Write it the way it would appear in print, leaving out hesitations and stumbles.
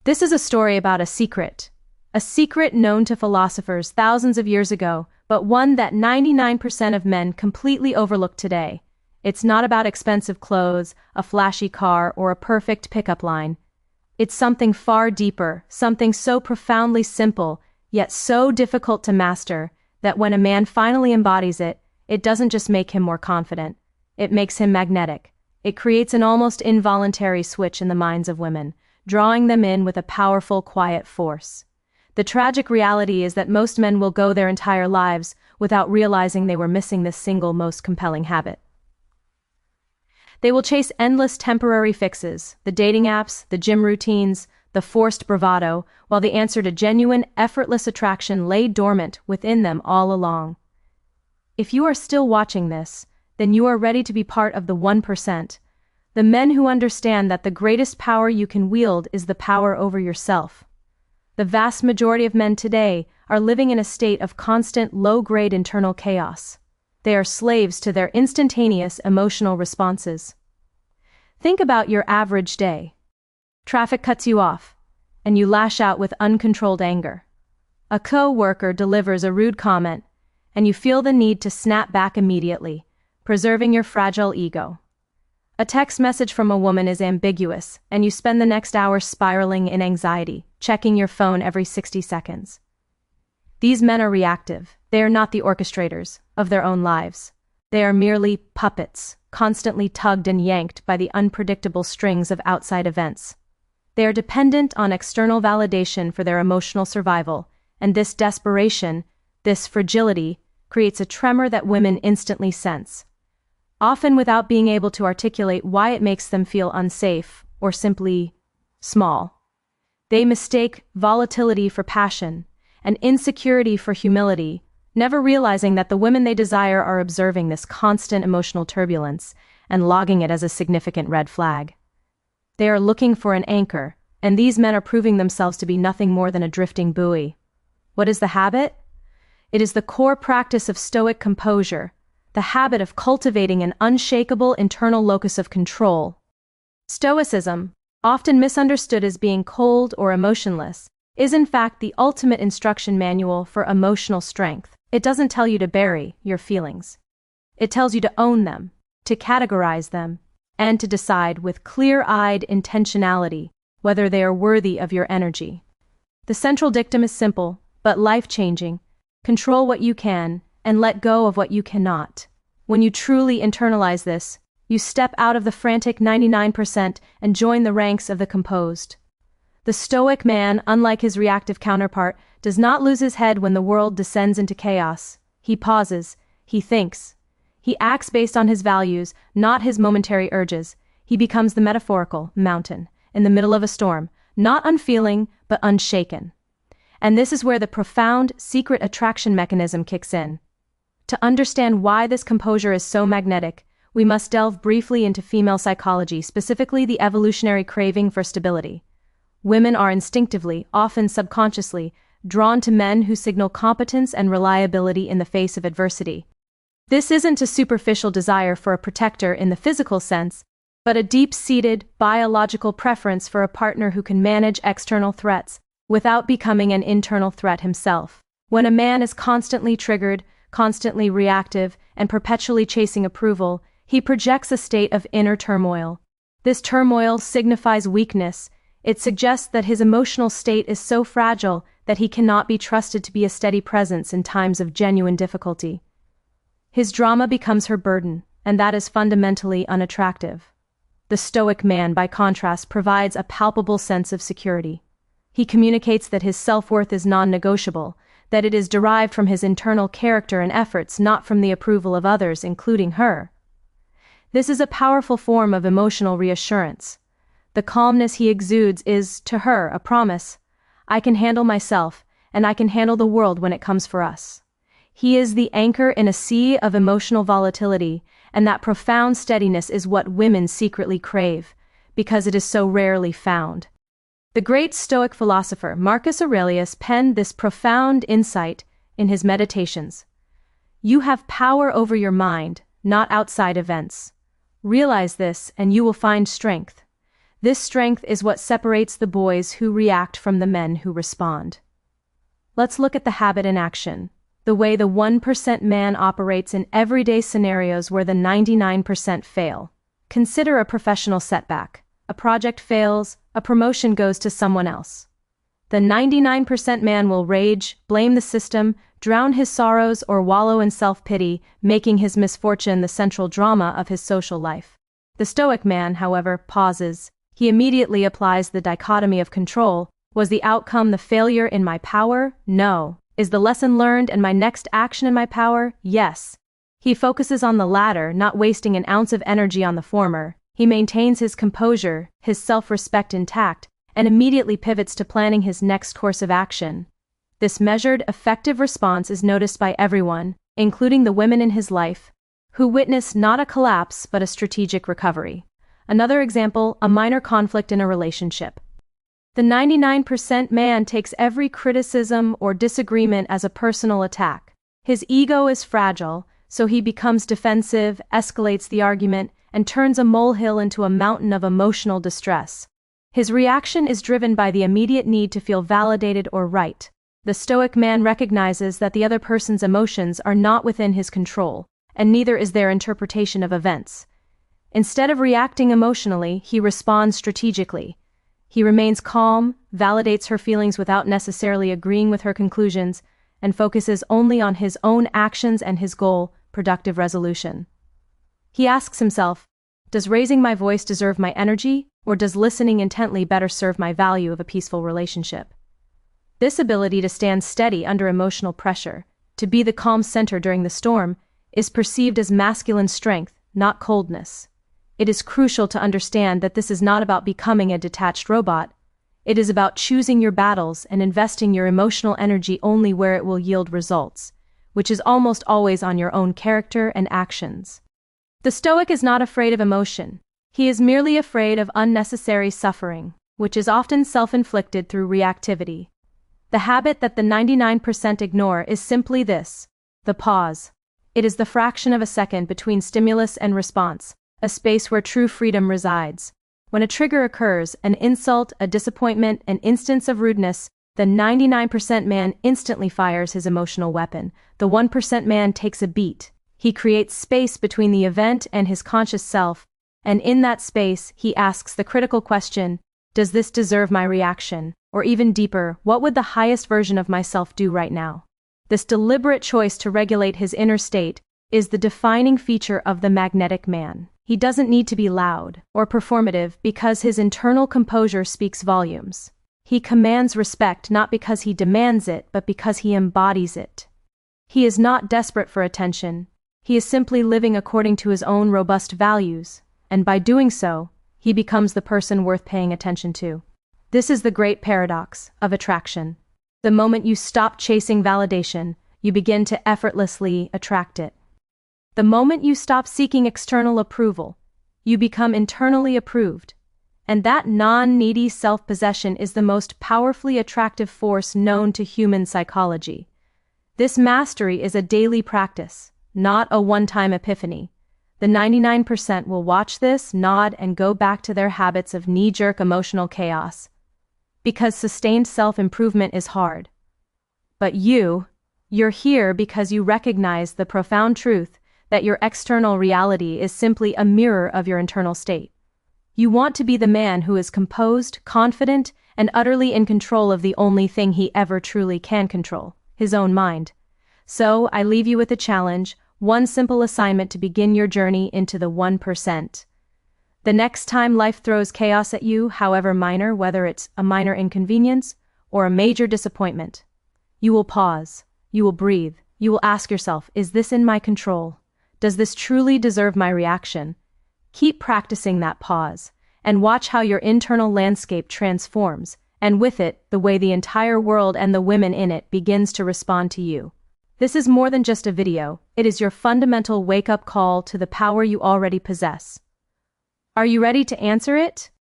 This is a story about a secret known to philosophers thousands of years ago, but one that 99% of men completely overlook today. It's not about expensive clothes, a flashy car, or a perfect pickup line. It's something far deeper, something so profoundly simple, yet so difficult to master, that when a man finally embodies it, it doesn't just make him more confident. It makes him magnetic. It creates an almost involuntary switch in the minds of women, drawing them in with a powerful, quiet force. The tragic reality is that most men will go their entire lives without realizing they were missing this single most compelling habit. They will chase endless temporary fixes, the dating apps, the gym routines, the forced bravado, while the answer to genuine, effortless attraction lay dormant within them all along. If you are still watching this, then you are ready to be part of the 1%, the men who understand that the greatest power you can wield is the power over yourself. The vast majority of men today are living in a state of constant low-grade internal chaos. They are slaves to their instantaneous emotional responses. Think about your average day. Traffic cuts you off, and you lash out with uncontrolled anger. A co-worker delivers a rude comment, and you feel the need to snap back immediately, preserving your fragile ego. A text message from a woman is ambiguous, and you spend the next hour spiraling in anxiety, checking your phone every 60 seconds. These men are reactive. They are not the orchestrators of their own lives. They are merely puppets, constantly tugged and yanked by the unpredictable strings of outside events. They are dependent on external validation for their emotional survival, and this desperation, this fragility, creates a tremor that women instantly sense, often without being able to articulate why it makes them feel unsafe or simply small. They mistake volatility for passion and insecurity for humility, never realizing that the women they desire are observing this constant emotional turbulence and logging it as a significant red flag. They are looking for an anchor, and these men are proving themselves to be nothing more than a drifting buoy. What is the habit? It is the core practice of Stoic composure, the habit of cultivating an unshakable internal locus of control. Stoicism, often misunderstood as being cold or emotionless, is in fact the ultimate instruction manual for emotional strength. It doesn't tell you to bury your feelings. It tells you to own them, to categorize them, and to decide with clear-eyed intentionality whether they are worthy of your energy. The central dictum is simple, but life-changing. Control what you can, and let go of what you cannot. When you truly internalize this, you step out of the frantic 99% and join the ranks of the composed. The Stoic man, unlike his reactive counterpart, does not lose his head when the world descends into chaos. He pauses, he thinks. He acts based on his values, not his momentary urges. He becomes the metaphorical mountain in the middle of a storm, not unfeeling, but unshaken. And this is where the profound, secret attraction mechanism kicks in. To understand why this composure is so magnetic, we must delve briefly into female psychology, specifically the evolutionary craving for stability. Women are instinctively, often subconsciously, drawn to men who signal competence and reliability in the face of adversity. This isn't a superficial desire for a protector in the physical sense, but a deep-seated, biological preference for a partner who can manage external threats without becoming an internal threat himself. When a man is constantly triggered, constantly reactive, and perpetually chasing approval, he projects a state of inner turmoil. This turmoil signifies weakness. It suggests that his emotional state is so fragile that he cannot be trusted to be a steady presence in times of genuine difficulty. His drama becomes her burden, and that is fundamentally unattractive. The Stoic man, by contrast, provides a palpable sense of security. He communicates that his self-worth is non-negotiable, that it is derived from his internal character and efforts, not from the approval of others, including her. This is a powerful form of emotional reassurance. The calmness he exudes is, to her, a promise. I can handle myself, and I can handle the world when it comes for us. He is the anchor in a sea of emotional volatility, and that profound steadiness is what women secretly crave, because it is so rarely found. The great Stoic philosopher Marcus Aurelius penned this profound insight in his Meditations. You have power over your mind, not outside events. Realize this, and you will find strength. This strength is what separates the boys who react from the men who respond. Let's look at the habit in action, the way the 1% man operates in everyday scenarios where the 99% fail. Consider a professional setback. A project fails, a promotion goes to someone else. The 99% man will rage, blame the system, drown his sorrows, or wallow in self-pity, making his misfortune the central drama of his social life. The Stoic man, however, pauses. He immediately applies the dichotomy of control. Was the outcome the failure in my power? No. Is the lesson learned and my next action in my power? Yes. He focuses on the latter, not wasting an ounce of energy on the former. He maintains his composure, his self-respect intact, and immediately pivots to planning his next course of action. This measured, effective response is noticed by everyone, including the women in his life, who witness not a collapse but a strategic recovery. Another example, a minor conflict in a relationship. The 99% man takes every criticism or disagreement as a personal attack. His ego is fragile, so he becomes defensive, escalates the argument, and turns a molehill into a mountain of emotional distress. His reaction is driven by the immediate need to feel validated or right. The Stoic man recognizes that the other person's emotions are not within his control, and neither is their interpretation of events. Instead of reacting emotionally, he responds strategically. He remains calm, validates her feelings without necessarily agreeing with her conclusions, and focuses only on his own actions and his goal, productive resolution. He asks himself, does raising my voice deserve my energy, or does listening intently better serve my value of a peaceful relationship? This ability to stand steady under emotional pressure, to be the calm center during the storm, is perceived as masculine strength, not coldness. It is crucial to understand that this is not about becoming a detached robot. It is about choosing your battles and investing your emotional energy only where it will yield results, which is almost always on your own character and actions. The Stoic is not afraid of emotion. He is merely afraid of unnecessary suffering, which is often self-inflicted through reactivity. The habit that the 99% ignore is simply this: the pause. It is the fraction of a second between stimulus and response, a space where true freedom resides. When a trigger occurs, an insult, a disappointment, an instance of rudeness, the 99% man instantly fires his emotional weapon. The 1% man takes a beat. He creates space between the event and his conscious self, and in that space, he asks the critical question, does this deserve my reaction? Or even deeper, what would the highest version of myself do right now? This deliberate choice to regulate his inner state is the defining feature of the magnetic man. He doesn't need to be loud or performative because his internal composure speaks volumes. He commands respect not because he demands it, but because he embodies it. He is not desperate for attention. He is simply living according to his own robust values, and by doing so, he becomes the person worth paying attention to. This is the great paradox of attraction. The moment you stop chasing validation, you begin to effortlessly attract it. The moment you stop seeking external approval, you become internally approved. And that non-needy self-possession is the most powerfully attractive force known to human psychology. This mastery is a daily practice, not a one-time epiphany. The 99% will watch this, nod, and go back to their habits of knee-jerk emotional chaos. Because sustained self-improvement is hard. But you're here because you recognize the profound truth that your external reality is simply a mirror of your internal state. You want to be the man who is composed, confident, and utterly in control of the only thing he ever truly can control, his own mind. So, I leave you with a challenge, one simple assignment to begin your journey into the 1%. The next time life throws chaos at you, however minor, whether it's a minor inconvenience or a major disappointment, you will pause, you will breathe, you will ask yourself, is this in my control? Does this truly deserve my reaction? Keep practicing that pause, and watch how your internal landscape transforms, and with it, the way the entire world and the women in it begins to respond to you. This is more than just a video, it is your fundamental wake-up call to the power you already possess. Are you ready to answer it?